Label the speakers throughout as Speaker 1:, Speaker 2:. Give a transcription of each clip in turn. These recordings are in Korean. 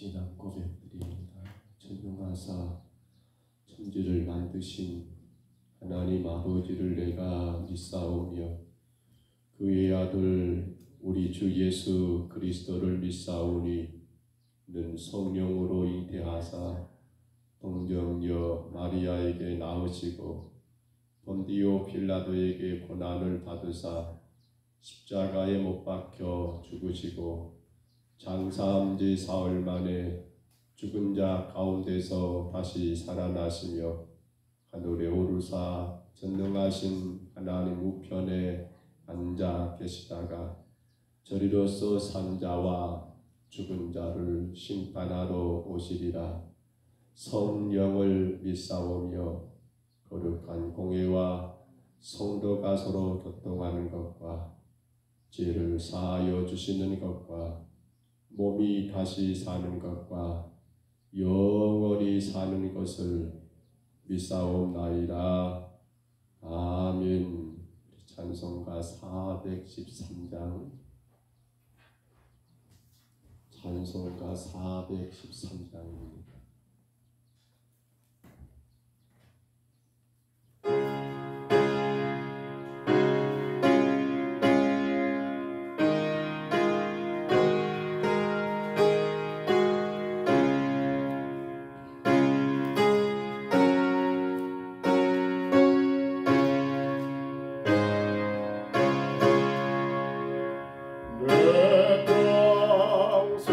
Speaker 1: 신앙 고백드립니다. 전능하사 천지를 만드신 하나님 아버지를 내가 믿사오며 그의 아들 우리 주 예수 그리스도를 믿사오니 는 성령으로 잉태하사 동정녀 마리아에게 낳으시고 본디오 빌라도에게 고난을 받으사 십자가에 못 박혀 죽으시고 장사한 지 사흘 만에 죽은 자 가운데서 다시 살아나시며 하늘에 오르사 전능하신 하나님 우편에 앉아 계시다가 저리로서 산 자와 죽은 자를 심판하러 오시리라. 성령을 믿사오며 거룩한 공회와 성도가 서로 교통하는 것과 죄를 사하여 주시는 것과 몸이 다시 사는 것과 영원히 사는 것을 믿사옵나이다. 아멘. 찬송가 413장 찬송가 413장입니다.
Speaker 2: 내 평생의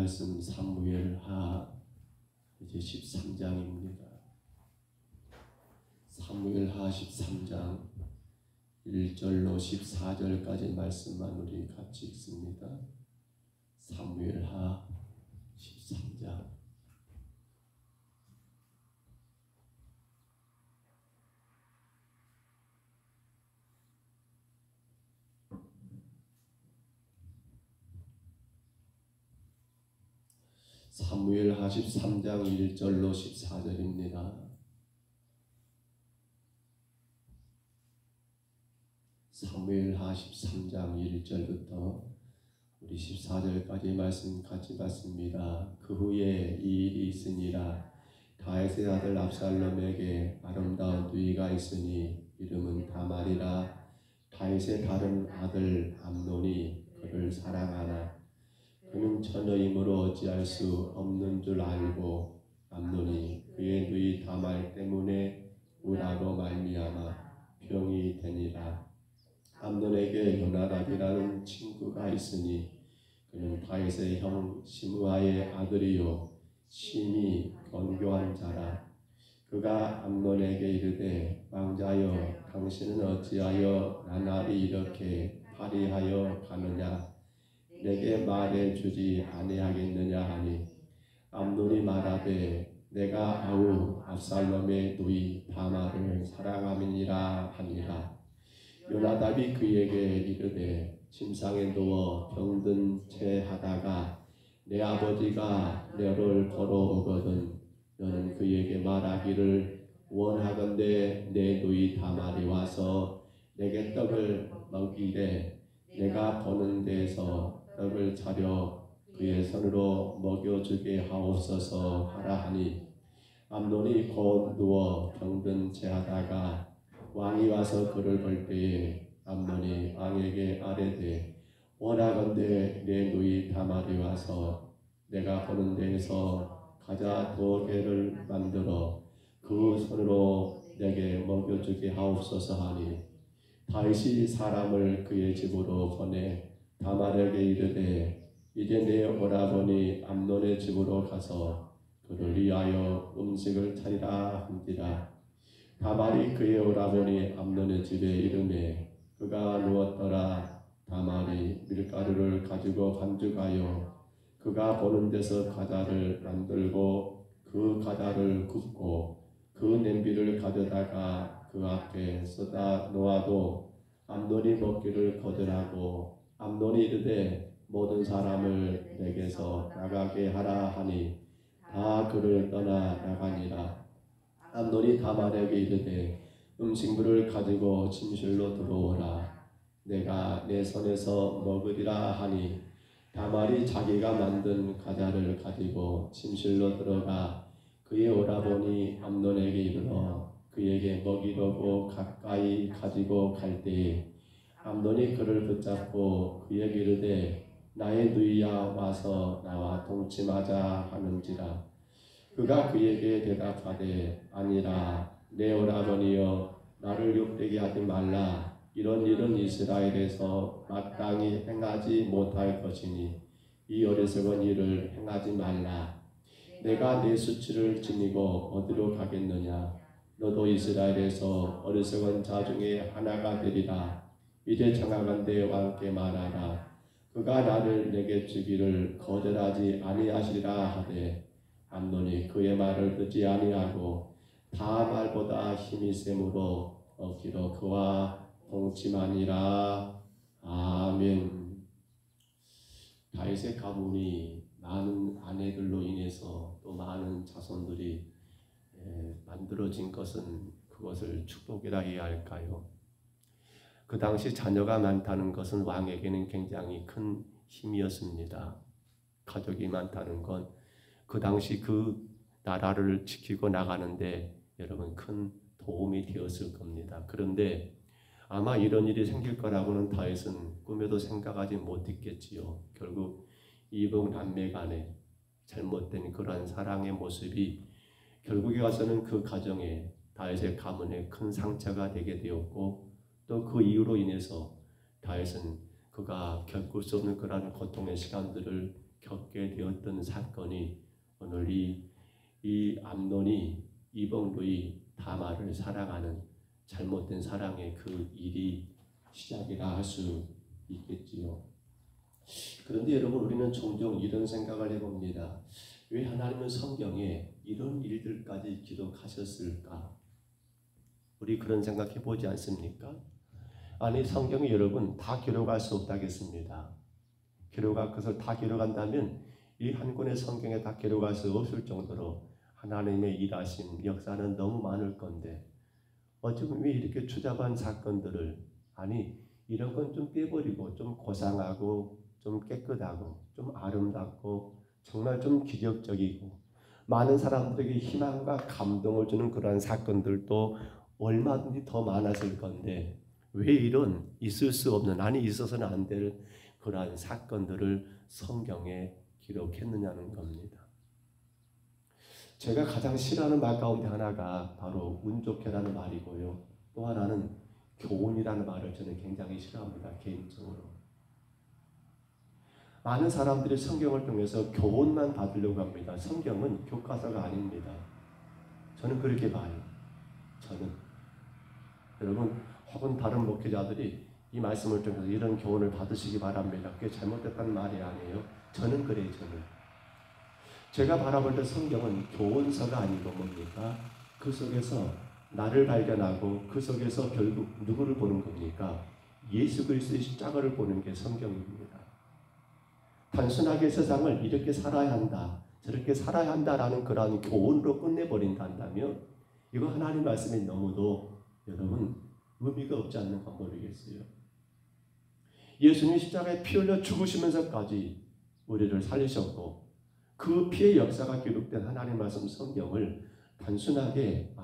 Speaker 1: 말씀 사무엘하 이제 13장입니다. 사무엘하 13장 1절로 14절까지 말씀만 우리 같이 읽습니다. 사무엘하 13장 사무엘하 13장 1절로 14절입니다. 사무엘하 13장 1절부터 우리 14절까지 말씀 같이 봤습니다. 그 후에 이 일이 있으니라. 다윗의 아들 압살롬에게 아름다운 누이가 있으니 이름은 다말이라. 다윗의 다른 아들 암논이 그를 사랑하나 그는 처녀이므로 어찌할 수 없는 줄 알고 암논이 그의 누이 다말 때문에 우라로 말미암아 병이 되니라. 암논에게 요나답이라는 친구가 있으니 그는 다윗의 형 시므아의 아들이요 심히 견고한 자라. 그가 암논에게 이르되 왕자여 당신은 어찌하여 나날이 이렇게 파리하여 가느냐 내게 말해 주지 아니하겠느냐 하니 암논이 말하되 내가 아우 압살롬의 누이 다말을 사랑함이니라 하니라. 요나답이 그에게 이르되 침상에 누워 병든 채 하다가 내 아버지가 너를 걸어오거든 너는 그에게 말하기를 원하건대 내 누이 다말이 와서 내게 떡을 먹이되 내가 보는 데에서 떡을 차려 그의 손으로 먹여주게 하옵소서 하라 하니 암논이 곧 누워 병든 채 하다가 왕이 와서 그를 볼 때에 암논이 왕에게 아뢰되 원하건대 내 누이 다말이 와서 내가 보는 데에서 가자 두어 개를 만들어 그 손으로 내게 먹여주게 하옵소서 하니 다윗이 사람을 그의 집으로 보내 다말에게 이르되 이제 내 오라버니 암논의 집으로 가서 그를 위하여 음식을 차리라 한지라. 다말이 그의 오라버니 암논의 집에 이르매 그가 누웠더라. 다말이 밀가루를 가지고 반죽하여 그가 보는 데서 가자를 만들고 그 가자를 굽고 그 냄비를 가져다가 그 앞에 쏟아 놓아도 암논이 먹기를 거절하고 암논이 이르되 모든 사람을 내게서 나가게 하라 하니 다 그를 떠나 나가니라. 암논이 다말에게 이르되 음식물을 가지고 침실로 들어오라. 내가 내 손에서 먹으리라 하니 다말이 자기가 만든 가자를 가지고 침실로 들어가 그의 오라버니 암논에게 이르러 그에게 먹이려고 가까이 가지고 갈 때에 암논이 그를 붙잡고 그에게 이르되 나의 누이야 와서 나와 동침하자 하는지라. 그가 그에게 대답하되 아니라 내 오라버니여 나를 욕되게 하지 말라. 이런 일은 이스라엘에서 마땅히 행하지 못할 것이니 이 어리석은 일을 행하지 말라. 내가 내 수치를 지니고 어디로 가겠느냐. 너도 이스라엘에서 어리석은 자 중에 하나가 되리라. 이제 청하건대 왕께 말하라. 그가 나를 내게 주기를 거절하지 아니하시리라 하되 암논이 그의 말을 듣지 아니하고 다말보다 힘이 세므로 억지로 그와 동침하니라. 아멘. 다윗의 가문이 많은 아내들로 인해서 또 많은 자손들이 만들어진 것은 그것을 축복이라 해야 할까요? 그 당시 자녀가 많다는 것은 왕에게는 굉장히 큰 힘이었습니다. 가족이 많다는 건 그 당시 그 나라를 지키고 나가는데 여러분 큰 도움이 되었을 겁니다. 그런데 아마 이런 일이 생길 거라고는 다윗은 꿈에도 생각하지 못했겠지요. 결국 이복 남매 간에 잘못된 그러한 사랑의 모습이 결국에 가서는 그 가정에 다윗의 가문에 큰 상처가 되게 되었고 또 그 이유로 인해서 다윗은 그가 겪을 수 없는 그러한 고통의 시간들을 겪게 되었던 사건이 오늘 이 암논이 이복루이 다말을 사랑하는 잘못된 사랑의 그 일이 시작이라 할 수 있겠지요. 그런데 여러분 우리는 종종 이런 생각을 해봅니다. 왜 하나님은 성경에 이런 일들까지 기록하셨을까? 우리 그런 생각 해보지 않습니까? 아니 성경이 여러분 다 기록할 수 없다겠습니다. 기록할 것을 다 기록한다면 이 한 권의 성경에 다 기록할 수 없을 정도로 하나님의 일하심 역사는 너무 많을 건데 어쩌면 왜 이렇게 추잡한 사건들을 아니 이런 건 좀 빼버리고 좀 고상하고 좀 깨끗하고 좀 아름답고 정말 좀 기적적이고 많은 사람들에게 희망과 감동을 주는 그러한 사건들도 얼마든지 더 많았을 건데 왜 이런 있을 수 없는 아니 있어서는 안 될 그러한 사건들을 성경에 기록했느냐는 겁니다. 제가 가장 싫어하는 말 가운데 하나가 바로 운 좋게라는 말이고요. 또 하나는 교훈이라는 말을 저는 굉장히 싫어합니다. 개인적으로. 많은 사람들이 성경을 통해서 교훈만 받으려고 합니다. 성경은 교과서가 아닙니다. 저는 그렇게 봐요. 저는. 여러분 혹은 다른 목회자들이 이 말씀을 통해서 이런 교훈을 받으시기 바랍니다. 그게 잘못됐다는 말이 아니에요. 저는 그래요. 저는. 제가 바라볼 때 성경은 교훈서가 아니고 뭡니까? 그 속에서 나를 발견하고 그 속에서 결국 누구를 보는 겁니까? 예수 그리스도의 십자가를 보는 게 성경입니다. 단순하게 세상을 이렇게 살아야 한다, 저렇게 살아야 한다라는 그런 교훈으로 끝내버린다면 이거 하나님 말씀이 너무도 여러분 의미가 없지 않는가 모르겠어요. 예수님이 십자가에 피 흘려 죽으시면서까지 우리를 살리셨고 그 피의 역사가 기록된 하나님 말씀 성경을 단순하게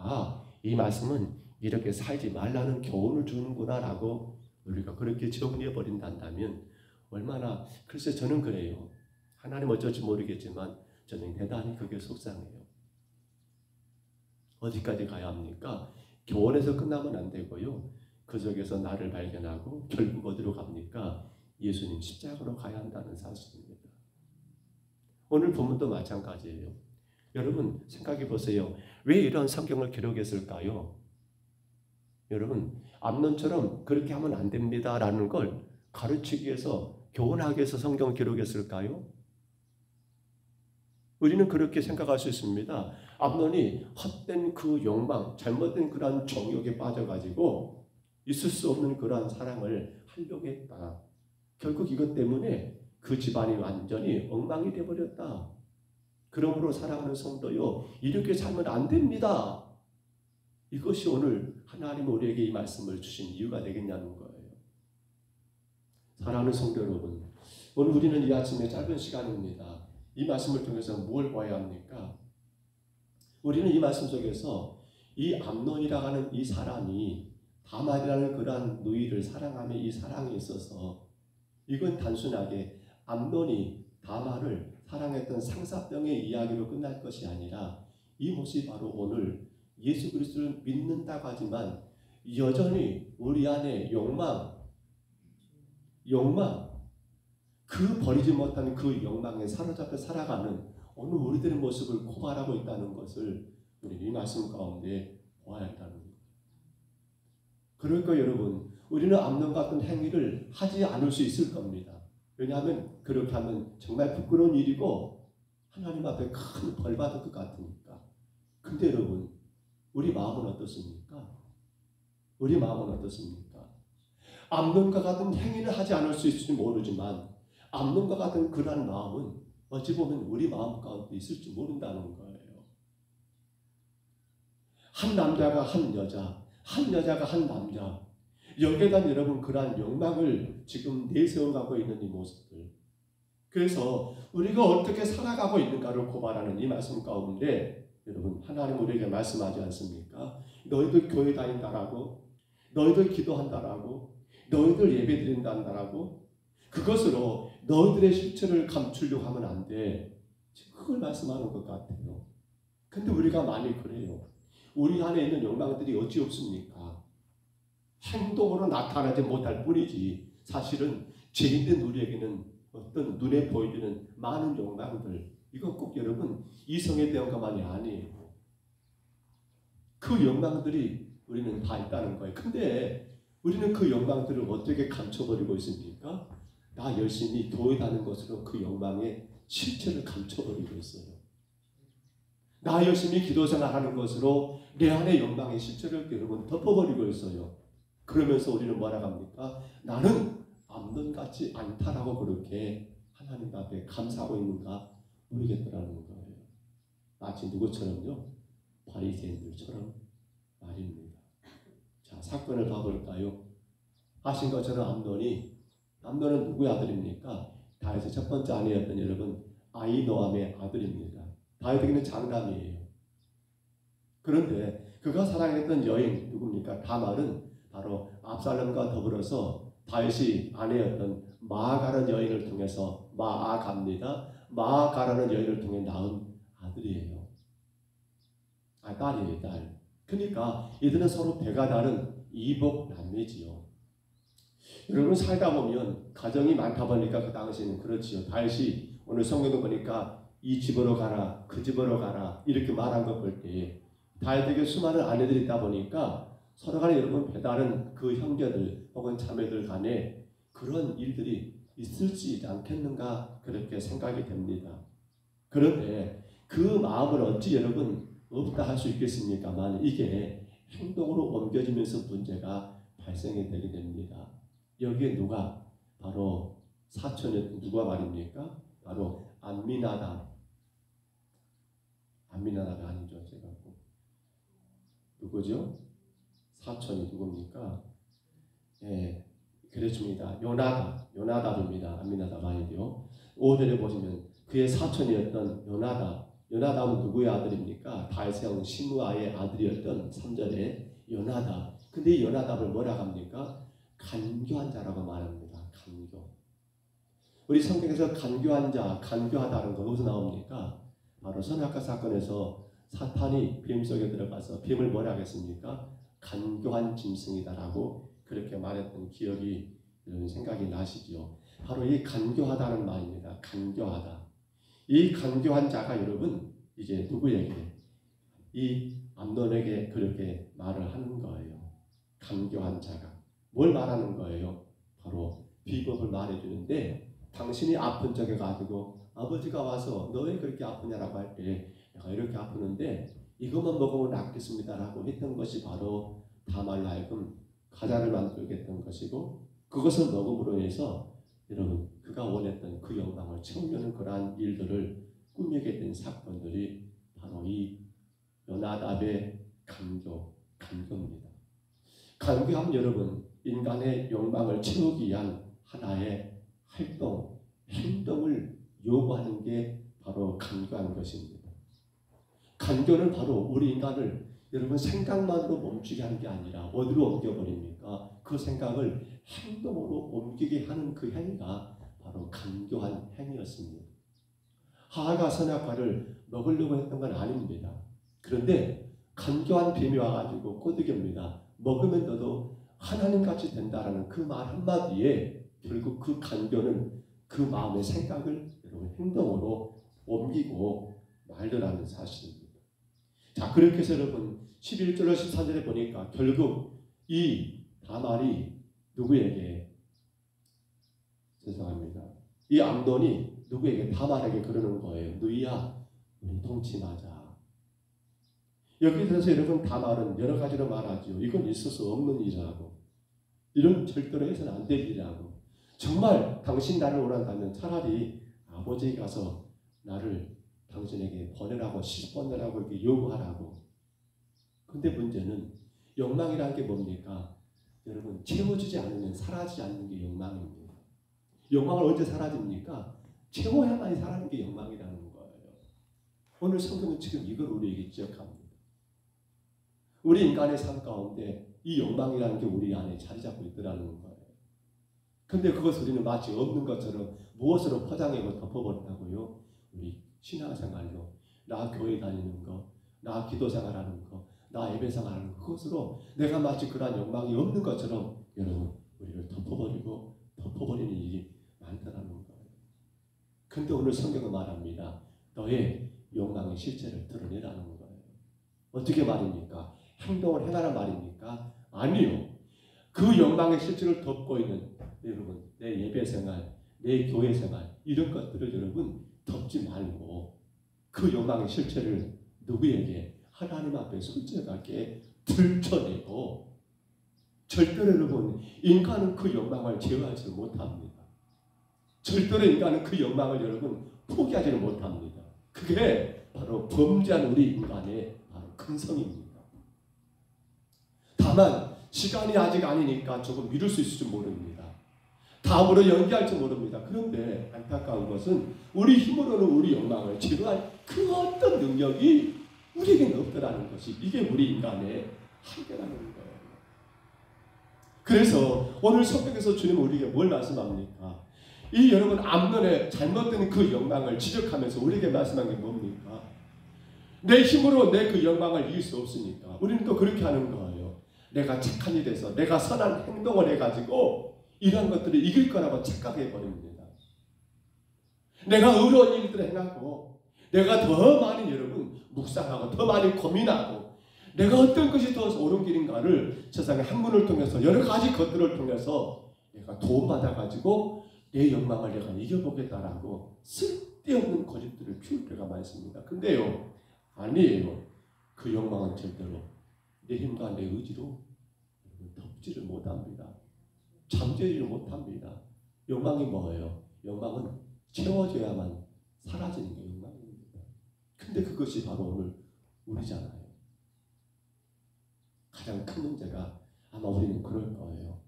Speaker 1: 이 말씀은 이렇게 살지 말라는 교훈을 주는구나라고 우리가 그렇게 정리해버린다면 얼마나 글쎄 저는 그래요. 하나님 어쩔지 모르겠지만 저는 대단히 그게 속상해요. 어디까지 가야 합니까? 교훈에서 끝나면 안 되고요. 그 속에서 나를 발견하고 결국 어디로 갑니까? 예수님 십자가로 가야 한다는 사실입니다. 오늘 본문도 마찬가지예요. 여러분 생각해 보세요. 왜 이런 성경을 기록했을까요? 여러분 암논처럼 그렇게 하면 안 됩니다라는 걸 가르치기 위해서 교훈하기 위해서 성경을 기록했을까요? 우리는 그렇게 생각할 수 있습니다. 암논이 헛된 그 욕망, 잘못된 그러한 정욕에 빠져가지고 있을 수 없는 그러한 사랑을 하려고 했다. 결국 이것 때문에 그 집안이 완전히 엉망이 되어버렸다. 그러므로 사랑하는 성도요, 이렇게 살면 안 됩니다. 이것이 오늘 하나님 우리에게 이 말씀을 주신 이유가 되겠냐는 거예요. 사랑하는 성도 여러분, 오늘 우리는 이 아침에 짧은 시간입니다. 이 말씀을 통해서 무엇을 봐야 합니까? 우리는 이 말씀 속에서 이 암논이라고 하는 이 사람이 다말이라는 그러한 누이를 사랑하며 이 사랑에 있어서 이건 단순하게 암논이 다말을 사랑했던 상사병의 이야기로 끝날 것이 아니라 이 모습이 바로 오늘 예수 그리스도를 믿는다고 하지만 여전히 우리 안에 욕망 그 버리지 못한 그 욕망에 사로잡혀 살아가는 오늘 우리들의 모습을 고발하고 있다는 것을 우리 이 말씀 가운데 보아야 한다는 거예요. 그러니까 여러분 우리는 암논 같은 행위를 하지 않을 수 있을 겁니다. 왜냐하면 그렇게 하면 정말 부끄러운 일이고 하나님 앞에 큰 벌 받을 것 같으니까. 근데 여러분 우리 마음은 어떻습니까? 우리 마음은 어떻습니까? 암논과 같은 행위는 하지 않을 수 있을지 모르지만 암논과 같은 그러한 마음은 어찌 보면 우리 마음 가운데 있을지 모른다는 거예요. 한 남자가 한 여자, 한 여자가 한 남자, 여기에다 여러분 그러한 욕망을 지금 내세워가고 있는 이 모습들, 그래서 우리가 어떻게 살아가고 있는가를 고발하는 이 말씀 가운데 여러분 하나님 우리에게 말씀하지 않습니까? 너희들 교회 다닌다라고, 너희들 기도한다라고, 너희들 예배 드린다라고 그것으로 너희들의 실체를 감추려고 하면 안 돼. 그걸 말씀하는 것 같아요. 근데 우리가 많이 그래요. 우리 안에 있는 욕망들이 어찌 없습니까? 행동으로 나타나지 못할 뿐이지 사실은 죄인된 우리에게는 어떤 눈에 보이는 많은 욕망들, 이거 꼭 여러분 이성에 대한 것만이 아니에요. 그 욕망들이 우리는 다 있다는 거예요. 근데 우리는 그 욕망들을 어떻게 감춰버리고 있습니까? 나 열심히 교회 다니는 것으로 그 욕망의 실체를 감춰버리고 있어요. 나 열심히 기도 생활하는 것으로 내 안의 욕망의 실체를 여러분 덮어버리고 있어요. 그러면서 우리는 뭐라고 합니까? 나는 암논 같지 않다라고 그렇게 하나님 앞에 감사하고 있는가 모르겠더라는 거예요. 마치 누구처럼요? 바리새인들처럼 말입니다. 자, 사건을 봐볼까요? 하신 것처럼 암논은 누구의 아들입니까? 다윗의 첫 번째 아내였던 여러분 아히노암의 아들입니다. 다윗에게는 장남이에요. 그런데 그가 사랑했던 여인 누굽니까? 다말은 바로 압살롬과 더불어서 다윗이 아내였던 마아가라는 여인을 통해서 마아가라는 여인을 통해 낳은 아들이에요. 딸이에요, 딸. 그러니까 이들은 서로 배가 다른 이복 남매지요. 여러분 살다 보면 가정이 많다 보니까 그 당시에는 그렇지요. 다윗이 오늘 성경을 보니까 이 집으로 가라, 그 집으로 가라 이렇게 말한 거 볼 때 다윗에게 수많은 아내들이 있다 보니까 서로 간에 여러분 배다른 그 형제들 혹은 자매들 간에 그런 일들이 있을지 않겠는가 그렇게 생각이 됩니다. 그런데 그 마음을 어찌 여러분 없다 할 수 있겠습니까만 이게 행동으로 옮겨지면서 문제가 발생이 되게 됩니다. 여기에 누가 바로 사촌이 누가 말입니까? 바로 암미나답이 아니죠. 제가 누구죠? 사촌이 누굽니까? 예, 그렇습니다. 요나답입니다. 암미나답 아니고요. 5절에 보시면 그의 사촌이었던 요나답은 누구의 아들입니까? 다윗의 형 시므아의 아들이었던 3절에 요나답. 근데 이 요나답을 뭐라고 합니까? 간교한 자라고 말합니다. 간교. 우리 성경에서 간교한 자, 간교하다는 거 어디서 나옵니까? 바로 선악과 사건에서 사탄이 뱀 속에 들어가서 뱀을 뭐라 하겠습니까? 간교한 짐승이다라고 그렇게 말했던 기억이 여러분 생각이 나시죠? 바로 이 간교하다는 말입니다. 간교하다. 이 간교한 자가 여러분 이제 누구에게? 이 암논에게 그렇게 말을 하는 거예요. 간교한 자가. 뭘 말하는 거예요? 바로 비법을 말해주는데 당신이 아픈 적에 가지고 아버지가 와서 너 왜 그렇게 아프냐라고 할 때 내가 이렇게 아프는데 이것만 먹으면 낫겠습니다라고 했던 것이 바로 다말로 하여금 과자를 만들게 했던 것이고 그것을 먹음으로 해서 여러분 그가 원했던 그 영광을 채우려는 그러한 일들을 꾸미게 된 사건들이 바로 이 요나답의 간교입니다. 간교하면 여러분 인간의 욕망을 채우기 위한 하나의 활동, 행동을 요구하는 게 바로 간교하는 것입니다. 간교는 바로 우리 인간을 여러분 생각만으로 멈추게 하는 게 아니라 어디로 옮겨버립니까? 그 생각을 행동으로 옮기게 하는 그 행위가 바로 간교한 행위였습니다. 하하가 선악과를 먹으려고 했던 건 아닙니다. 그런데 간교한 뱀이 와가지고 꼬드깁니다. 먹으면 너도 하나님같이 된다라는 그 말 한마디에 결국 그 간교는 그 마음의 생각을 여러분 행동으로 옮기고 말더라는 사실입니다. 자, 그렇게 해서 여러분 11절로 13절에 보니까 결국 이 다말이 누구에게 죄송합니다. 이 암논이 누구에게 다말에게 그러는 거예요. 너희야 우리 동침하자. 여기 들어서 여러분 다말은 여러 가지로 말하죠. 이건 있을 수 없는 일이라고. 이런 절대로 해서는 안 될 일이라고. 정말 당신 나를 원한다면 차라리 아버지에게 가서 나를 당신에게 보내라고 10번 내라고 이렇게 요구하라고. 근데 문제는 욕망이라는 게 뭡니까? 여러분, 채워주지 않으면 사라지지 않는 게 욕망입니다. 욕망은 언제 사라집니까? 채워야만이 사라지는 게 욕망이라는 거예요. 오늘 성경은 지금 이걸 우리에게 지적합니다. 우리 인간의 삶 가운데 이 욕망이라는 게 우리 안에 자리 잡고 있더라는 거예요. 근데 그것을 우리는 마치 없는 것처럼 무엇으로 포장하고 덮어버린다고요? 우리 신앙생활로, 나 교회 다니는 거, 나 기도생활하는 거, 나 예배생활하는 거, 그것으로 내가 마치 그러한 욕망이 없는 것처럼 여러분 우리를 덮어버리는 일이 많다는 거예요. 근데 오늘 성경은 말합니다. 너의 욕망의 실체를 드러내라는 거예요. 어떻게 말입니까? 행동을 행하란 말입니까? 아니요. 그 욕망의 실체를 덮고 있는 여러분, 내 예배생활, 내 교회생활 이런 것들을 여러분 덮지 말고 그 욕망의 실체를 누구에게? 하나님 앞에 솔직하게 들춰내고, 절대로 여러분 인간은 그 욕망을 제어하지 못합니다. 절대로 인간은 그 욕망을 여러분 포기하지 못합니다. 그게 바로 범죄한 우리 인간의 바로 근성입니다. 다만 시간이 아직 아니니까 조금 미룰 수 있을지 모릅니다. 다음으로 연기할지 모릅니다. 그런데 안타까운 것은 우리 힘으로는 우리 욕망을 제어할 그 어떤 능력이 우리에게는 없더라는 것이, 이게 우리 인간의 한계라는 거예요. 그래서 오늘 성경에서 주님은 우리에게 뭘 말씀합니까? 이 여러분 암론의 잘못된 그 욕망을 지적하면서 우리에게 말씀한 게 뭡니까? 내 힘으로 내 그 욕망을 이길 수 없으니까 우리는 또 그렇게 하는 거예요. 내가 착한 일에 서 내가 선한 행동을 해가지고 이런 것들을 이길 거라고 착각해버립니다. 내가 의로운 일들을 행하고 내가 더 많이 여러분 묵상하고 더 많이 고민하고 내가 어떤 것이 더 옳은 길인가를 세상의 학문을 통해서 여러 가지 것들을 통해서 내가 도움받아가지고 내 욕망을 내가 이겨보겠다라고 쓸데없는 고집들을 피울 때가 많습니다. 근데요, 아니에요. 그 욕망은 절대로 내 힘과 내 의지로 덮지를 못합니다. 잠재지를 못합니다. 욕망이 뭐예요? 욕망은 채워져야만 사라지는 게 욕망입니다. 근데 그것이 바로 오늘 우리잖아요. 가장 큰 문제가 아마 우리는 그럴 거예요.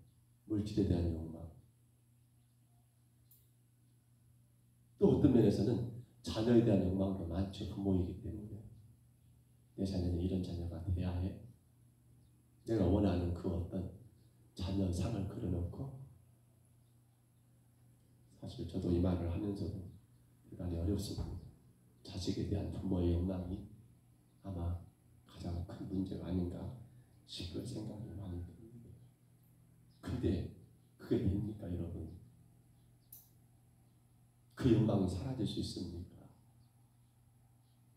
Speaker 1: 물질에 대한 욕망. 또 어떤 면에서는 자녀에 대한 욕망도 많죠. 부모이기 때문에. 내 자녀는 이런 자녀가 돼야 해. 내가 원하는 그 어떤 자녀 상을 그려놓고, 사실 저도 이 말을 하면서도 대단히 어렵습니다. 자식에 대한 부모의 욕망이 아마 가장 큰 문제가 아닌가 싶은 생각이 많이 듭니다. 근데 그게 됩니까, 여러분? 그 욕망이 사라질 수 있습니까?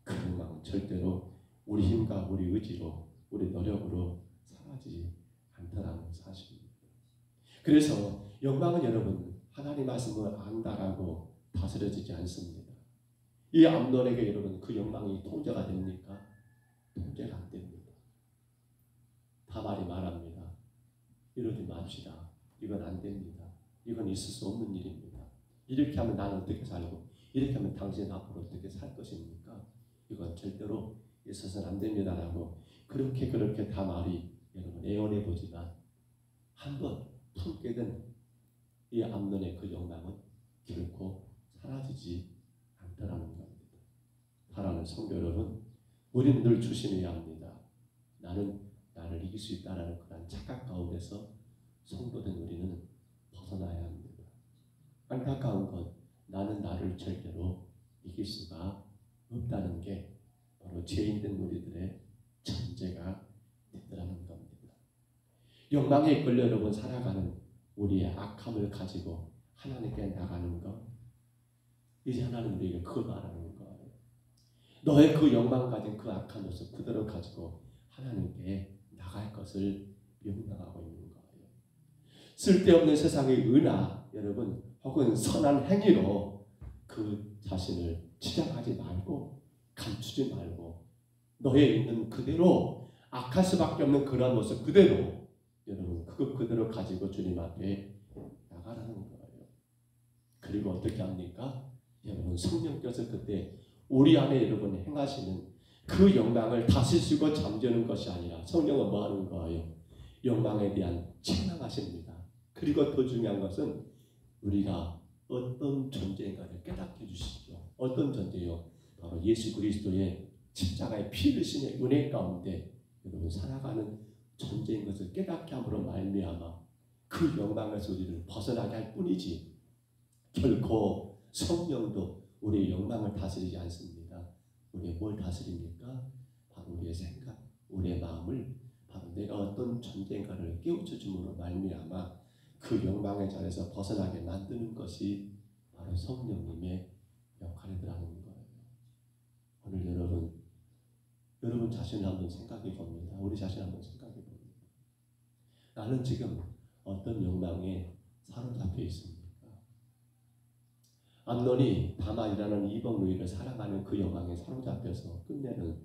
Speaker 1: 그 욕망은 절대로 우리 힘과 우리 의지로, 우리 노력으로 사라지지 않더라는 사실입니다. 그래서 욕망은 여러분 하나님 말씀을 안다라고 다스려지지 않습니다. 이 암논에게 여러분 그 욕망이 통제가 됩니까? 통제가 안 됩니다. 다말이 말합니다. 이러지 맙시다. 이건 안 됩니다. 이건 있을 수 없는 일입니다. 이렇게 하면 나는 어떻게 살고, 이렇게 하면 당신 앞으로 어떻게 살 것입니까? 이건 절대로 있어서는 안 됩니다라고 그렇게 다말이 여러분 애원해 보지만 한번 품게 된 이 암논의 그 욕망은 결코 사라지지 않더라는 겁니다. 사랑하는 성도 여러분, 우리는 늘 조심해야 합니다. 나는 나를 이길 수 있다라는 그런 착각 가운데서 성도된 우리는 벗어나야 합니다. 안타까운 건 나는 나를 절대로 이길 수가 없다는 게 바로 죄인된 우리들의 전제가 되더라는 겁니다. 욕망에 이끌려 여러분 살아가는 우리의 악함을 가지고 하나님께 나가는 것, 이제 하나님 우리에게 그걸 말하는 거예요. 너의 그 욕망 가진 그 악한 모습 그대로 가지고 하나님께 나갈 것을 명령하고 있는 거예요. 쓸데없는 세상의 은하 여러분 혹은 선한 행위로 그 자신을 치장하지 말고 감추지 말고 너의 있는 그대로 악할 수밖에 없는 그런 모습 그대로 여러분 그것 그대로 가지고 주님 앞에 나가라는 거예요. 그리고 어떻게 합니까? 여러분 성령께서 그때 우리 안에 여러분 행하시는 그 영광을 다스리고 잠재우는 것이 아니라 성령은 뭐 하는 거예요? 영광에 대한 책망하십니다. 그리고 더 중요한 것은 우리가 어떤 존재인가를 깨닫게 해주시죠. 어떤 존재요? 바로 예수 그리스도의 십자가의 피 흘리심의 은혜 가운데 여러분 살아가는 존재인 것을 깨닫게 함으로 말미암아 그 영광에서 우리를 벗어나게 할 뿐이지 결코 성령도 우리의 영광을 다스리지 않습니다. 우리의 뭘 다스립니까? 바로 우리의 생각, 우리의 마음을 바로 내가 어떤 존재인가를 깨우쳐 줌으로 말미암아 그 영광의 자리에서 벗어나게 만드는 것이 바로 성령님의 역할이라는 거예요. 오늘 여러분 자신을 한번 생각해 봅니다. 우리 자신 한번 생각해 봅니다. 나는 지금 어떤 영광에 사로잡혀 있습니까? 암논이 다말이라는 이방 노예를 사랑하는 그 영광에 사로잡혀서 끝내는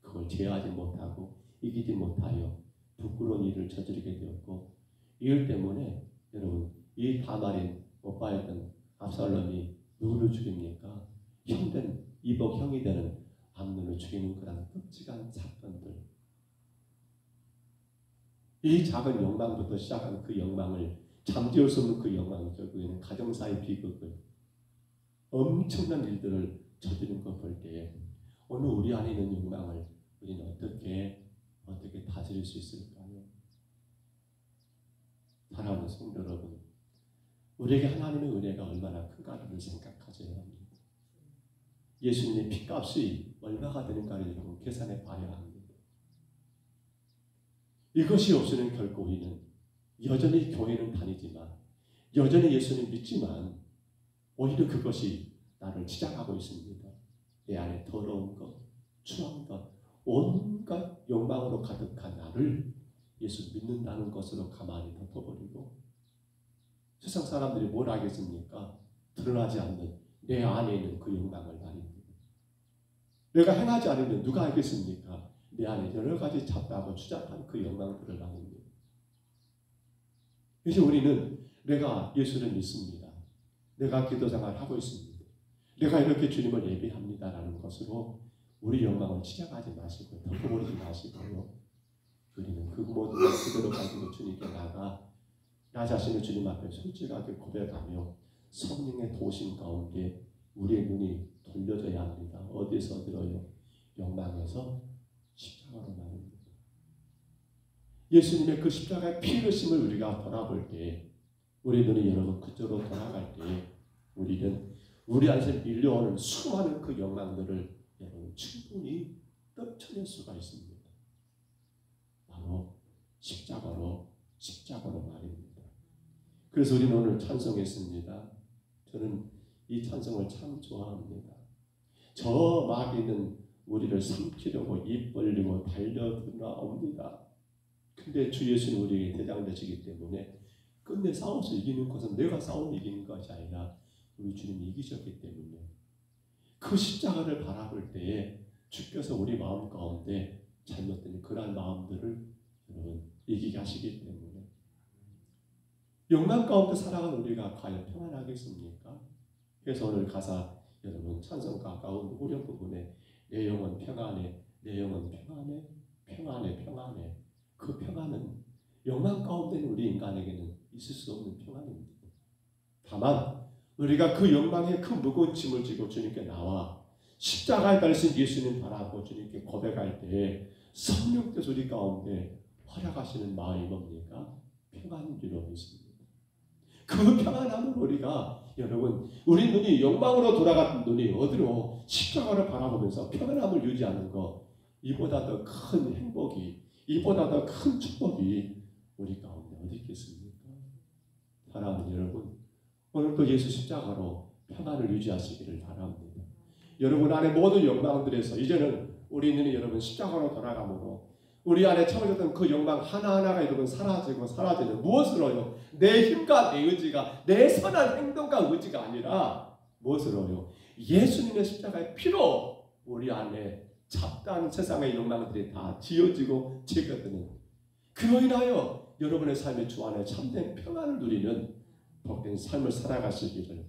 Speaker 1: 그걸 제어하지 못하고 이기지 못하여 부끄러운 일을 저지르게 되었고 이일 때문에 여러분 이 다말인 오빠였던 압살롬이 누구를 죽입니까? 형된 이복 형이 되는 암논을 죽이는 그런 끔찍한 사건들. 이 작은 영광부터 시작한 그 영광을 잠재울 수 없는 그 영광이 결국에는 가정사의 비극을 엄청난 일들을 저지른 걸 볼 때에 오늘 우리 안에 있는 영광을 우리는 어떻게 다스릴 수 있을까요? 사랑하는 성도 여러분, 우리에게 하나님의 은혜가 얼마나 큰가를 생각하셔야 합니다. 예수님의 핏값이 얼마가 되는가를 여러분 계산해 봐야 합니다. 이것이 없이는 결코 우리는 여전히 교회는 다니지만 여전히 예수님 믿지만 오히려 그것이 나를 지장하고 있습니다. 내 안에 더러운 것, 추한 것, 온갖 욕망으로 가득한 나를 예수 믿는다는 것으로 가만히 덮어버리고 세상 사람들이 뭘 하겠습니까? 드러나지 않는 내 안에 있는 그 영광을 말입니다. 내가 행하지 않으면 누가 알겠습니까? 내 안에 여러 가지 잡다하고 추잡한 그 영광들을 말입니다. 그래서 우리는 내가 예수를 믿습니다. 내가 기도생활을 하고 있습니다. 내가 이렇게 주님을 예배합니다라는 것으로 우리 영광을 치장하지 마시고 덮어버리지 마시고요. 우리는 그 모든 걸 그대로 가지고 주님께 나가 나 자신을 주님 앞에 솔직하게 고백하며 성령의 도심 가운데 우리의 눈이 돌려져야 합니다. 어디서 들어요? 영광에서 십자가로 말입니다. 예수님의 그 십자가의 피 흘리심을 우리가 돌아볼 때 우리 눈이 여러분 그쪽으로 돌아갈 때 우리는 우리 안에서 밀려오는 수많은 그 영광들을 여러분 충분히 떨쳐낼 수가 있습니다. 바로 십자가로 말입니다. 그래서 우리는 오늘 찬송했습니다. 저는 이 찬송을 참 좋아합니다. 저 마귀는 우리를 삼키려고 입 벌리고 달려들어옵니다. 근데 주 예수는 우리에게 대장 되시기 때문에 끝내 싸워서 이기는 것은 내가 싸우면 이기는 것이 아니라 우리 주님이 이기셨기 때문에 그 십자가를 바라볼 때에 주께서 우리 마음 가운데 잘못된 그러한 마음들을 여러분 이기게 하시기 때문에 영광 가운데 살아가는 우리가 과연 평안하겠습니까? 그래서 오늘 가사 여러분 찬송 가까운 후렴 부분에 내 영혼 평안해, 내 영혼 평안해, 평안해. 그 평안은 영광 가운데 우리 인간에게는 있을 수 없는 평안입니다. 다만 우리가 그 영광의 그 무거운 짐을 지고 주님께 나와 십자가에 달리신 예수님 바라보 주님께 고백할 때 성령께서 우리 가운데 허락하시는 마음이 뭡니까? 평안인 줄로 믿습니다. 그 평안함을 우리가 여러분 우리 눈이 영광으로 돌아간 눈이 어디로 십자가를 바라보면서 평안함을 유지하는 것 이보다 더 큰 행복이 이보다 더 큰 축복이 우리 가운데 어디 있겠습니까? 사랑하는 여러분 오늘도 예수 십자가로 평안을 유지하시기를 바랍니다. 여러분 안에 모든 영광들에서 이제는 우리 눈이 여러분 십자가로 돌아가므로 우리 안에 채워졌던 그 영광 하나하나가 여러분 사라지는 무엇으로요? 내 힘과 내 의지가 내 선한 행동과 의지가 아니라 무엇으로요? 예수님의 십자가의 피로 우리 안에 잡다한 세상의 영광들이 다 지어지고 제거되는 그로 인하여 여러분의 삶의 주 안에 참된 평안을 누리는 복된 삶을 살아가시기를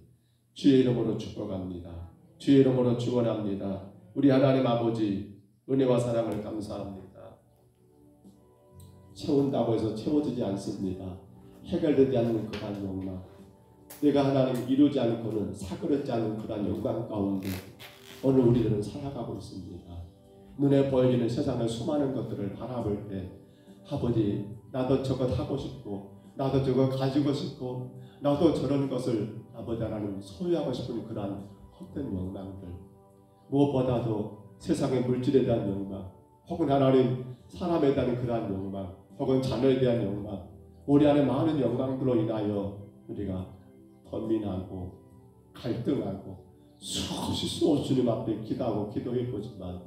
Speaker 1: 주의 이름으로 축복합니다. 주의 이름으로 축원합니다. 우리 하나님 아버지 은혜와 사랑을 감사합니다. 채운다고 해서 채워지지 않습니다. 해결되지 않는 그러한 욕망, 내가 하나님 이루지 않고는 사그러지 않는 그러한 욕망 가운데 오늘 우리들은 살아가고 있습니다. 눈에 보이는 세상의 수많은 것들을 바라볼 때 아버지 나도 저것 하고 싶고 나도 저거 가지고 싶고 나도 저런 것을 아버지 하나님 소유하고 싶은 그러한 헛된 욕망들, 무엇보다도 세상의 물질에 대한 욕망, 혹은 하나님 사람에 대한 그러한 욕망, 혹은 자녀에 대한 욕망, 우리 안에 많은 욕망들로 인하여 우리가 번민하고 갈등하고 수없이 주님 앞에 기도하고 기도해보지만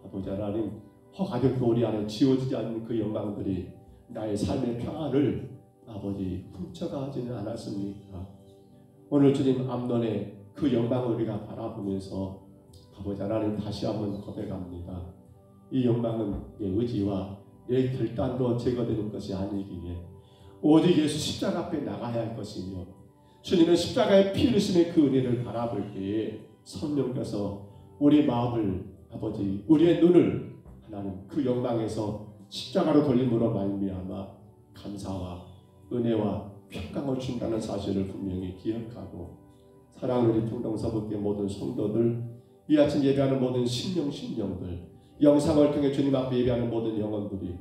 Speaker 1: 아버지 하나님 혹 아직도 우리 안에 지워지지 않는 그 욕망들이 나의 삶의 평안을 아버지 훔쳐가지는 않았습니까? 오늘 주님 암론의 그 영광을 우리가 바라보면서 아버지 하나님 다시 한번 고백합니다. 이 영광은 내 의지와 내 결단으로 제거되는 것이 아니기에 오직 예수 십자가 앞에 나가야 할 것이며 주님의 십자가의 피 흘리심의 그 은혜를 바라볼 때에 성령께서 우리 마음을 아버지 우리의 눈을 하나님 그 영광에서 십자가로 돌림으로 말미암아 감사와 은혜와 평강을 준다는 사실을 분명히 기억하고 사랑하는 우리 통동서북의 모든 성도들, 이 아침 예배하는 모든 신령들, 영상을 통해 주님 앞에 예배하는 모든 영혼들이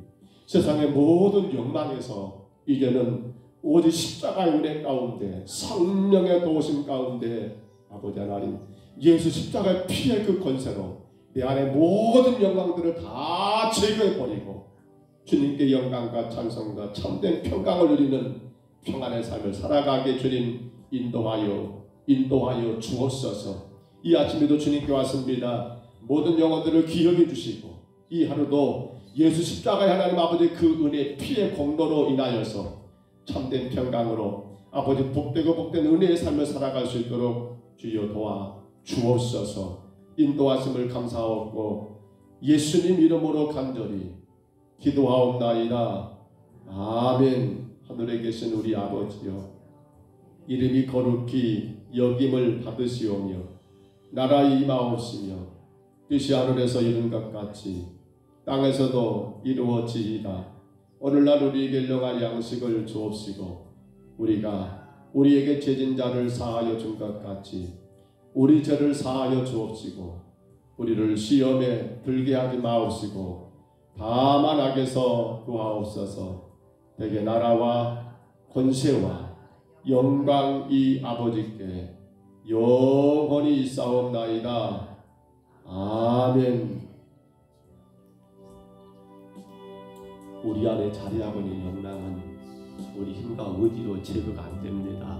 Speaker 1: 세상의 모든 욕망에서 이제는 오직 십자가의 은혜 가운데 성령의 도우심 가운데 아버지 하나님 예수 십자가의 피의 그 권세로 내 안에 모든 영광들을 다 제거해버리고 주님께 영광과 찬송과 참된 평강을 누리는 평안의 삶을 살아가게 주님 인도하여 주옵소서. 이 아침에도 주님께 왔습니다. 모든 영혼들을 기억해 주시고 이 하루도 예수 십자가의 하나님 아버지 그 은혜 피의 공로로 인하여서 참된 평강으로 아버지 복된 은혜의 삶을 살아갈 수 있도록 주여 도와 주옵소서. 인도하심을 감사하고 예수님 이름으로 간절히 기도하옵나이다. 아멘. 하늘에 계신 우리 아버지여, 이름이 거룩히 여김을 받으시오며 나라의 임하옵시며 뜻이 하늘에서 이룬 것 같이 땅에서도 이루어지이다. 오늘날 우리에게 일용할 양식을 주옵시고 우리가 우리에게 죄진 자를 사하여 준 것 같이 우리 죄를 사하여 주옵시고 우리를 시험에 들게 하지 마옵시고 다만 악에서 구하옵소서. 대개 나라와 권세와 영광이 아버지께 영원히 있사옵나이다. 아멘. 우리 안에 자리하고 있는 영광은 우리 힘과 의지로 제거가 안 됩니다.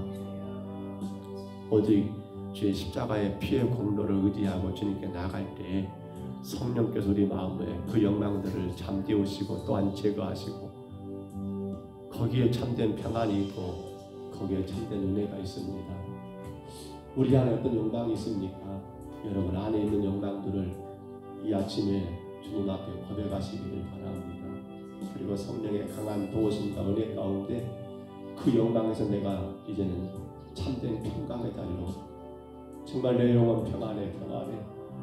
Speaker 1: 오직 주의 십자가의 피의 공로를 의지하고 주님께 나갈 때 성령께서 우리 마음에 그 영광들을 잠재우시고 또한 제거하시고 거기에 참된 평안이 있고 거기에 참된 은혜가 있습니다. 우리 안에 어떤 영광이 있습니까? 여러분 안에 있는 영광들을 이 아침에 주님 앞에 고백하시기를 바랍니다. 그리고 성령의 강한 도우심과 은혜 가운데 그 영광에서 내가 이제는 참된 평강의 자리로 정말 내 영혼 평안에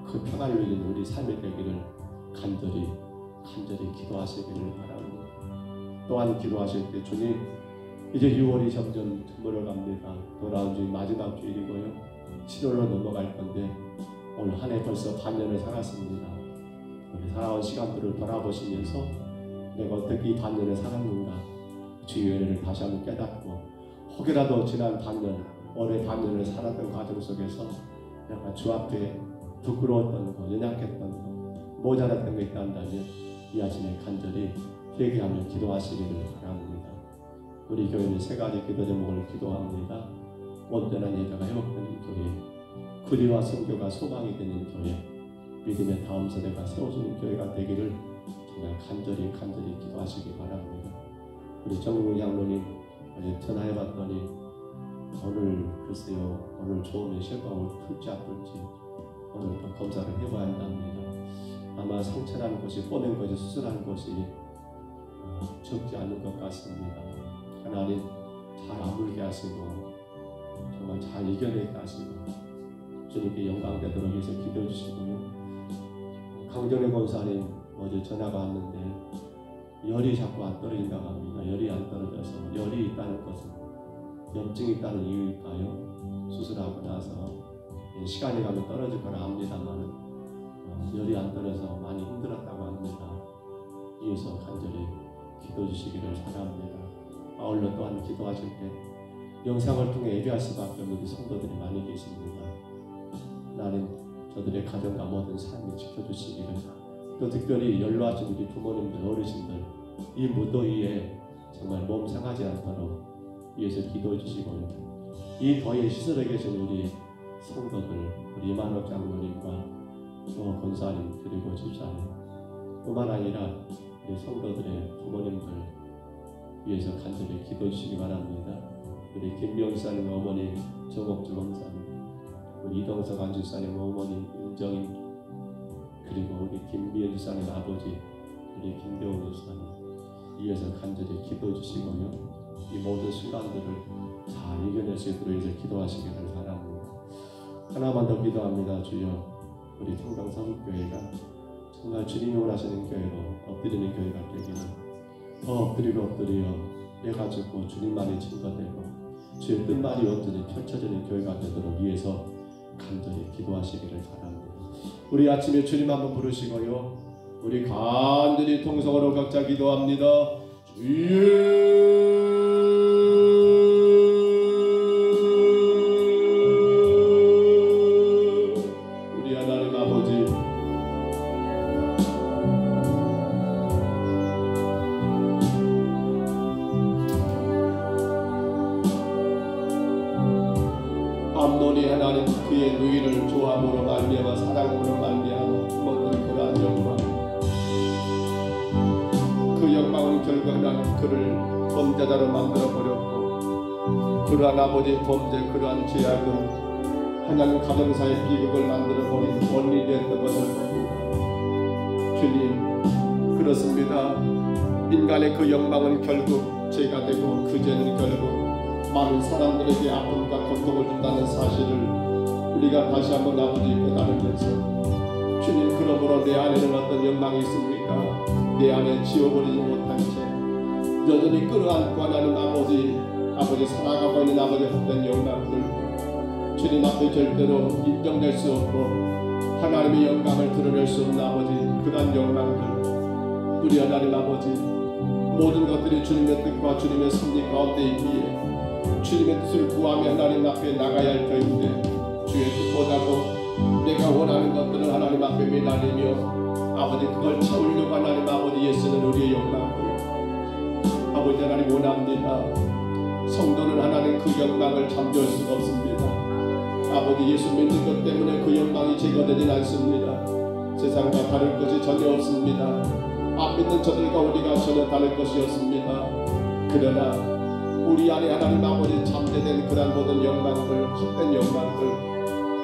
Speaker 1: 그 평안을 누리는 우리 삶이 되기를 간절히 기도하시기를 바랍니다. 또한 기도하실 때 주님 이제 6월이 점점 드물어갑니다. 돌아온 주일 마지막 주일이고요. 7월로 넘어갈 건데 오늘 한 해 벌써 반년을 살았습니다. 우리 살아온 시간들을 돌아보시면서 내가 어떻게 이 반년을 살았는가 주의 은혜를 다시 한번 깨닫고 혹이라도 지난 반년 올해 반년을 살았던 과정 속에서 내가 주 앞에 부끄러웠던 거, 연약했던 거, 모자랐던 거 있다면 이 아침에 간절히 회개하며 기도하시기를 바랍니다. 우리 교회는 세 가지 기도 제목을 기도합니다. 온전한 예배가 회복되는 교회, 구리와 선교가 소망이 되는 교회, 믿음의 다음 세대가 세워지는 교회가 되기를 정말 간절히 기도하시기 바랍니다. 우리 정국 양로님 어제 전화해봤더니 오늘 글쎄요 오늘 좋으면 쉐바를 풀지 아플지 오늘 또 검사를 해봐야 한답니다. 아마 상처라는 것이 뽀낸 것이 수술한 것이 적지 않은 것 같습니다. 하나님 잘 아물게 하시고 정말 잘 이겨내게 하시고 주님께 영광 되도록 해서 기도해 주시고요. 강정의 권사님 어제 전화가 왔는데 열이 자꾸 안 떨어진다고 합니다. 열이 안 떨어져서 열이 있다는 것은 염증이 있다는 이유일까요? 수술하고 나서 시간이 가면 떨어질 건 압니다만 열이 안 떨어져서 많이 힘들었다고 합니다. 이어서 간절히 기도해 주시기를 바랍니다. 아울러 또한 기도하실 때 영상을 통해 예배할 수밖에 없는 성도들이 많이 계십니다. 하나님 저들의 가정과 모든 삶을 지켜주시기를, 또 특별히 연로하신 우리 부모님들, 어르신들 이 무더위에 정말 몸 상하지 않도록 위해서 기도해 주시고요. 이 더위에 시설에 계신 우리 성도들, 우리 이만옥 장로님과 또 권사님 그리고 집사님 뿐만 아니라 우리 성도들의 부모님들 위해서 간절히 기도해 주시기 바랍니다. 우리 김명사님 어머니 정옥주 권사님, 우리 이동석 안주사님 어머니 임정인, 그리고 우리 김미연 주사님 아버지 우리 김대원 주사님 이어서 간절히 기도해 주시고요. 이 모든 순간들을 잘 이겨낼 수 있도록 이제 기도하시기를 바랍니다. 하나만 더 기도합니다. 주여, 우리 청강서북교회가 정말 주님이 원하시는 교회로 엎드리는 교회가 되기를, 더 엎드리고 엎드려 해가지고 주님만이 증거되고 주의 뜻만이 온전히 펼쳐지는 교회가 되도록 위해서 간절히 기도하시기를 바랍니다. 우리 아침에 주님 한번 부르시고요. 우리 간절히 통성으로 각자 기도합니다. 주여, 암논이 하나님 그의 누이를 좋아함으로 말미암아 사랑으로 말미암아 얻은 그러한 영광, 그 영광은 결국 하나님 그를 범죄자로 만들어버렸고, 그러한 아버지 범죄, 그러한 죄악은 하나님 가정사의 비극을 만들어버린 원인이 되었던 것을 봅니다. 주님, 그렇습니다. 인간의 그 영광은 결국 죄가 되고 그 죄는 결국 많은 사람들에게 아픔과 고통을 준다는 사실을 우리가 다시 한번 아버지 깨달으면서, 주님, 그러므로 내 안에는 어떤 영광이 있습니까? 내 안에 지워버리지 못한 채 여전히 끌어안고 하나님 아버지 살아가고 있는 아버지 헛된 영광들, 주님 앞에 절대로 인정될 수 없고 하나님의 영광을 드러낼 수 없는 아버지 그러한 영광들, 우리 하나님 아버지 모든 것들이 주님의 뜻과 주님의 섭리 가운데 있기에 주님의 뜻을 구하며 하나님 앞에 나가야 할 터인데, 주의 뜻보다도 내가 원하는 것들을 하나님 앞에 매달리며 아버지 그걸 채우려고 하나님 아버지 예수는 우리의 영광을 아버지 하나님 원합니다. 성도는 하나님 그 영광을 잠재울 수가 없습니다. 아버지 예수 믿는 것 때문에 그 영광이 제거되진 않습니다. 세상과 다를 것이 전혀 없습니다. 안 믿는 저들과 우리가 전혀 다를 것이 없습니다. 그러나 우리 안에 하나님 아버지 잠재된 그런 모든 영광들, 헛된 영광들,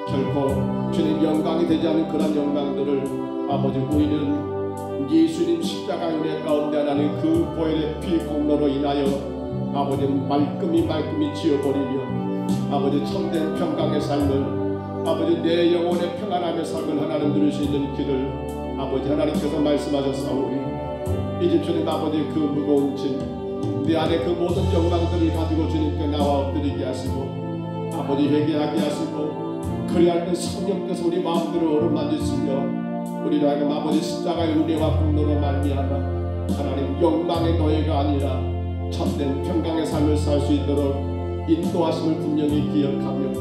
Speaker 1: 결코 주님 영광이 되지 않은 그런 영광들을 아버지 우리는 예수님 십자가의 은혜 가운데 하나님 그 보혈의 피 공로로 인하여 아버지 말끔히 지어버리며 아버지 참된 평강의 삶을, 아버지 내 영혼의 평안함의 삶을 하나님 누릴 수 있는 길을 아버지 하나님께서 말씀하셨사오니, 이제 주님 아버지 그 무거운 짐, 내 안에 그 모든 영광들을 가지고 주님께 나와 엎드리게 하시고 아버지 회개하게 하시고, 그리할 때 성령께서 우리 마음들을 어루만지시며 우리로 하여금 아버지 십자가의 은혜와 공로로 말미암아 하나님 영광의 노예가 아니라 참된 평강의 삶을 살 수 있도록 인도하심을 분명히 기억하며,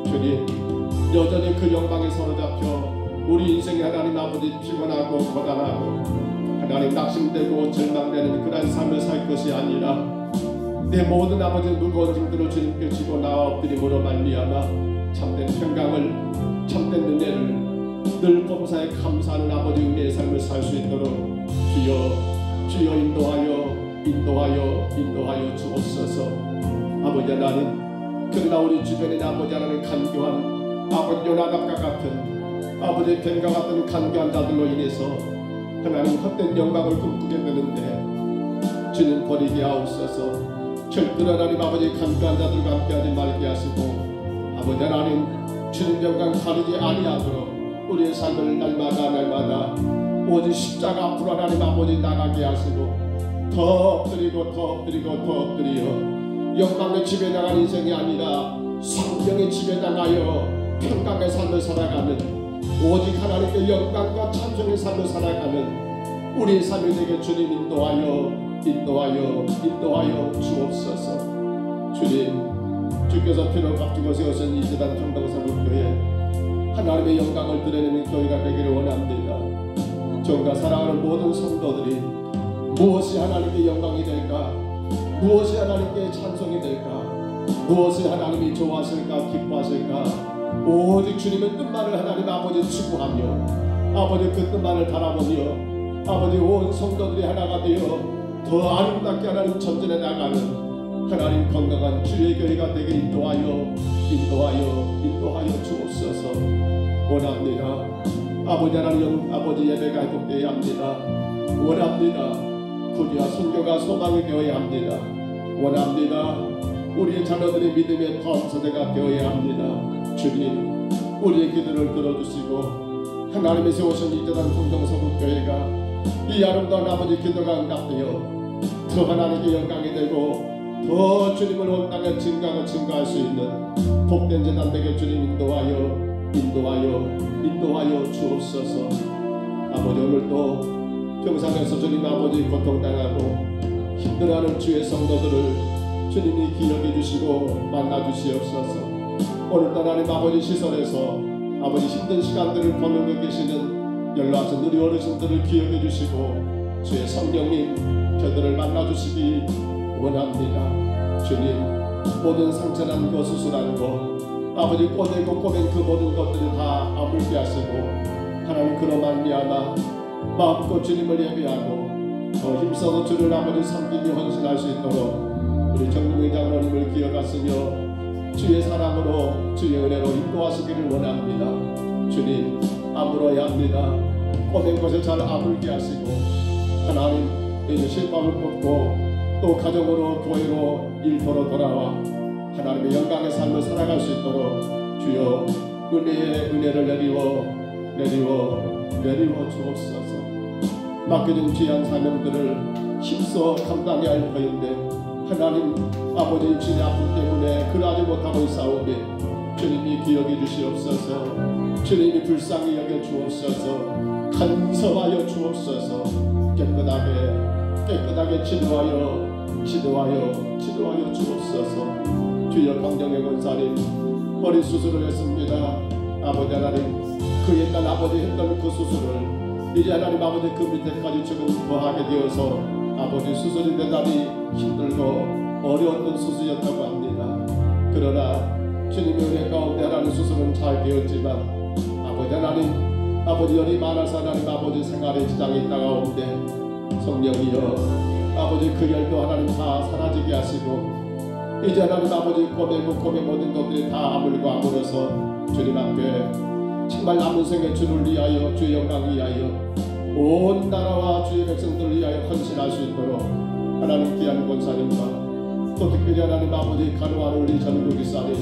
Speaker 1: 주님 여전히 그 영광에 사로잡혀 우리 인생이 하나님 아버지 피곤하고 고단하고 하나님 낙심되고 절망되는 그런 삶을 살 것이 아니라 내 모든 아버지 무거운 짐들을 주님께 지고 나와 엎드림으로 말미암아 참된 평강을, 참된 은혜를 늘 범사에 감사하는 아버지 은혜의 삶을 살 수 있도록 주여 인도하여 주옵소서. 아버지 하나님, 그러나 우리 주변에 아버지 하나님 간교한 아버지 요나답과 같은 아버지 뱀과 같은 간교한 자들로 인해서 하나님 헛된 영광을 꿈꾸게 되는데, 주님 버리게 하옵소서. 절대로 하나님 아버지 간교한 자들과 함께하지 말게 하시고 아버지 하나님 주님 영광 가리지 아니하도록 우리의 삶을 날마다 오직 십자가 앞으로 하나님 아버지 나가게 하시고 더 엎드리어 영광의 집에 나간 인생이 아니라 성령의 집에 나가여 평강의 삶을 살아가는 오직 하나님께 영광과 찬송의 삶을 살아가는 우리의 삶이 되게 주님 인도하여 주옵소서. 주님 주께서 피로 값주고 세우신 이 재단 평동사국교회 하나님의 영광을 드러내는 교회가 되기를 원합니다. 정과 사랑하는 모든 성도들이 무엇이 하나님께 영광이 될까, 무엇이 하나님께 찬송이 될까, 무엇이 하나님이 좋아하실까 기뻐하실까 오직 주님의 뜻만을 하나님 아버지 추구하며 아버지 그 뜻만을 바라보며 아버지 온 성도들이 하나가 되어 더 아름답게 하나님 전진해 나가는 하나님 건강한 주의 교회가 되게 인도하여 주옵소서. 원합니다. 아버지 하나님 아버지 예배가 회복되어야 합니다. 원합니다. 구주와 선교가 소망이 되어야 합니다. 원합니다. 우리의 자녀들의 믿음의 범사대가 되어야 합니다. 주님 우리의 기도를 들어주시고 하나님의 세우신 이 재단 성동서국교회가 이 아름다운 아버지 기도가 응답되어 더 하나님께 영광이 되고 더 주님을 온 땅에 증거할 수 있는 복된 재단 되게 주님 인도하여 주옵소서. 아버지 오늘도 평상에서 주님 아버지 고통당하고 힘들어하는 주의 성도들을 주님이 기억해 주시고 만나 주시옵소서. 오늘도 하나님 아버지 시설에서 아버지 힘든 시간들을 보내고 계시는 연로하신 우리 어르신들을 기억해 주시고 주의 성령님 저들을 만나 주시기 원합니다. 주님 모든 상처난 거 수술한 거 아버지 꼬대고 꼬맨 그 모든 것들을 다 아물게 하시고 하나님 그로 말미암아 마음껏 주님을 예배하고 더 힘써서 주를 아버지 섬기며 헌신할 수 있도록 우리 정국의 장로님을 기억하시며 주의 사랑으로 주의 은혜로 인도하시기를 원합니다. 주님 아물어야 합니다. 꼬맨 것을 잘 아물게 하시고 하나님 이제 실밥을 먹고 또 가정으로 교회로 일터로 돌아와 하나님의 영광의 삶을 살아갈 수 있도록 주여 은혜를 내리워 주옵소서. 맡겨진 귀한 사명들을 힘써 감당해야 할 터인데 하나님 아버지 주의 아픔 때문에 그러하지 못하고 있사오니 주님이 기억해 주시옵소서. 주님이 불쌍히 여겨 주옵소서. 간섭하여 주옵소서. 깨끗하게 치료하여 주옵소서. 주여 강정의 권사님 머리 수술을 했습니다. 아버지 하나님 그 옛날 아버지 했던 그 수술을 이제 하나님 아버지 그 밑에까지 지금 더하게 되어서 아버지 수술이 대단히 힘들고 어려웠던 수술이었다고 합니다. 그러나 주님의 은혜 가운데 하나님 수술은 잘 되었지만 아버지 하나님 아버지 열이 많아서 하나님 아버지 생활에 지장이 있다가온데 성령이여 아버지 그 열도 하나님 다 사라지게 하시고 이제 하나님 아버지 꼬매 모든 것들이 다 아물어서 주님 앞에 정말 남은 생에 주를 위하여 주의 영광 위하여 온 나라와 주의 백성들을 위하여 헌신할 수 있도록 하나님 귀한 권사님과 또 특별히 하나님 아버지 간호하는 우리 전국 기사님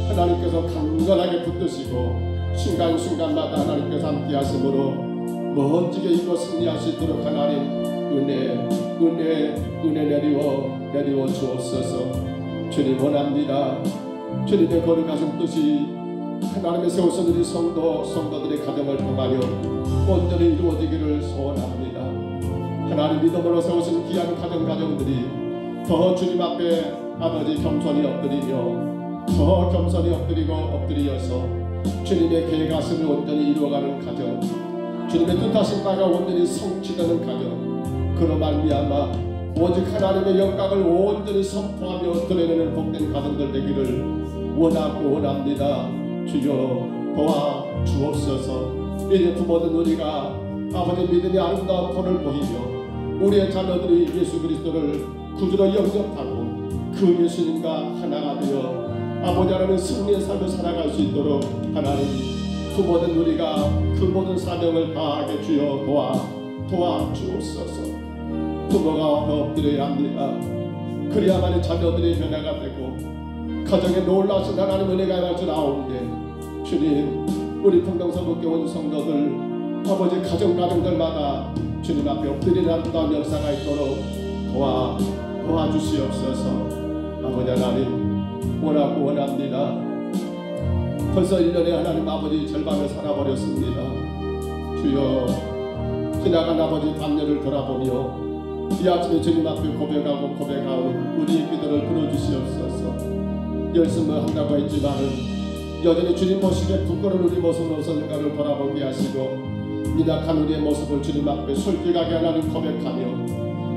Speaker 1: 하나님께서 강건하게 붙드시고 순간순간마다 하나님께서 함께 하심으로 멋지게 이거 승리할 수 있도록 하나님 은혜 내리워 주옵소서. 주님 원합니다. 주님의 거룩하신 뜻이 하나님의 세우신 우리 성도들의 가정을 통하여 온전히 이루어지기를 소원합니다. 하나님 믿음으로 세우신 귀한 가정들이 더 주님 앞에 아버지 겸손히 엎드리며 더 겸손히 엎드리어서 주님의 계획하심을 온전히 이루어가는 가정, 주님의 뜻하신 바가 온전히 성취되는 가정, 그로 말미암아 오직 하나님의 영광을 온전히 선포하며 드러내는 복된 가정들 되기를 원합니다. 주여 도와 주옵소서. 이제 부모된 우리가 아버지 믿음의 아름다운 본을 보이며 우리의 자녀들이 예수 그리스도를 구주로 영접하고 그 예수님과 하나가 되어 아버지 하나님의 승리의 삶을 살아갈 수 있도록 하나님 부모된 우리가 그 모든 사명을 다하게 주여 도와 주옵소서. 부모가 더 엎드려야 합니다. 그래야만이 자녀들의 변화가 되고 가정에 놀라신 하나님 은혜가 임할 나오는데, 주님, 우리 평강서북교회 온 성도들 아버지 가정들마다 주님 앞에 엎드리는 아름다운 역사가 있도록 도와주시옵소서. 아버지 하나님, 원합니다. 벌써 1년에 하나님 아버지 절반을 살아버렸습니다. 주여, 지나간 아버지 반년을 돌아보며 이 아침에 주님 앞에 고백하고 우리의 기도를 들어주시옵소서. 열심을 한다고 했지만은 여전히 주님 보시기에 부끄러운 우리 모습으로 선생님을 돌아보게 하시고, 미약한 우리의 모습을 주님 앞에 솔직하게 하나님 고백하며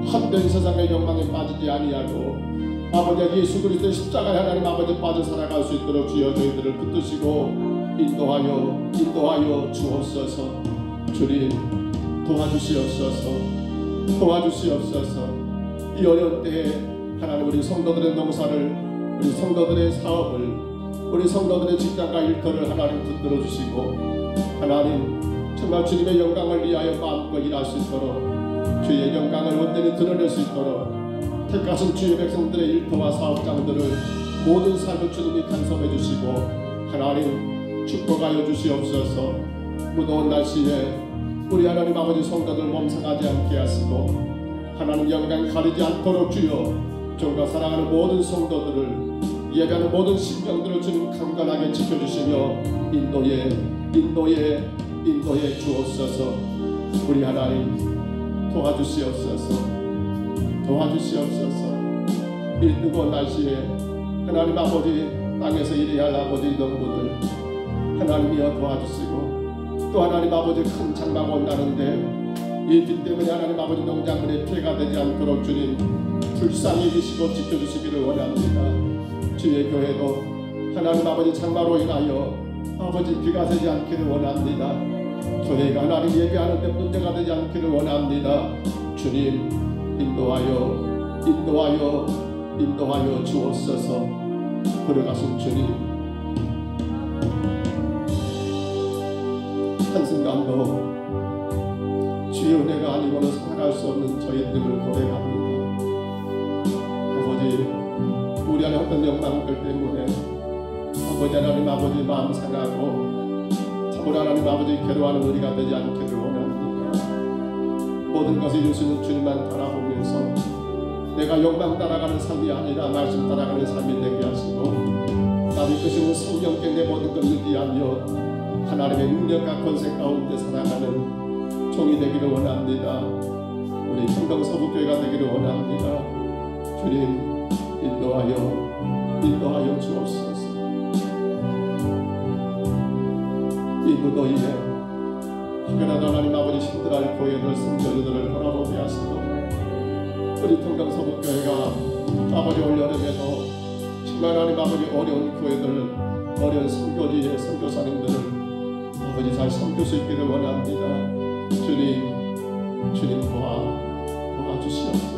Speaker 1: 헛된 세상의 욕망에 빠지지 아니하고 아버지 예수 그리스도의 십자가에 하나님 아버지 빠져 살아갈 수 있도록 주여 저희들을 붙드시고 인도하여 주옵소서. 주님, 도와주시옵소서. 이 어려운 때에 하나님 우리 성도들의 농사를, 우리 성도들의 사업을, 우리 성도들의 직장과 일터를 하나님 붙들어 주시고, 하나님 정말 주님의 영광을 위하여 마음껏 일할 수 있도록, 주의 영광을 온전히 드러낼 수 있도록 택하신 주의 백성들의 일터와 사업장들을 모든 삶을 주님이 간섭해 주시고 하나님 축복하여 주시옵소서. 무더운 날씨에 우리 하나님 아버지 성도들 몸 상하지 않게 하시고 하나님 영광 가리지 않도록 주여 종과 사랑하는 모든 성도들을, 예배하는 모든 심령들을 주님 강건하게 지켜주시며 인도에 주옵소서. 우리 하나님 도와주시옵소서. 이 뜨거운 날씨에 하나님 아버지 땅에서 일해야 할 아버지 농부들 하나님이여 도와주시고, 또 하나님 아버지 큰 장마가 온다는데 이 비 때문에 하나님 아버지 농작물에 피해가 되지 않도록 주님 불쌍히 여기시고 지켜주시기를 원합니다. 주의 교회도 하나님 아버지 장마로 인하여 아버지 비가 되지 않기를 원합니다. 교회가 하나님 예배하는 데 문제가 되지 않기를 원합니다. 주님, 인도하여 주옵소서. 걸어가신 주님, 한순간도 주의 은혜가 아니고는 살아갈 수 없는 저희들을 고백합니다. 아버지, 우리 안에 어떤 욕망들 때문에 아버지 하나님 아버지 마음 상하고 참으로 하나님 아버지 괴로워하는 우리가 되지 않기를 원합니다. 모든 것을 이루시는 주님만 바라보면서 내가 욕망 따라가는 삶이 아니라 말씀 따라가는 삶이 되게 하시고, 나를 이끄시는 성령께 내 모든 것 의지하며 하나님의 능력과 권세 가운데 살아가는 종이 되기를 원합니다. 우리 평강서북교회가 되기를 원합니다. 주님, 인도하여 주옵소서. 이 무더위에 혹여라도 하나님 아버지 힘들어할 교회들, 성도들을 돌아보게 하시고, 우리 평강서북교회가 아버지 올 여름에도 정말 하나님 아버지 어려운 교회들, 어려운 선교지의 선교사님들을 아버지 잘 섬길 수 있기를 원합니다. 주님 도와주시옵소서.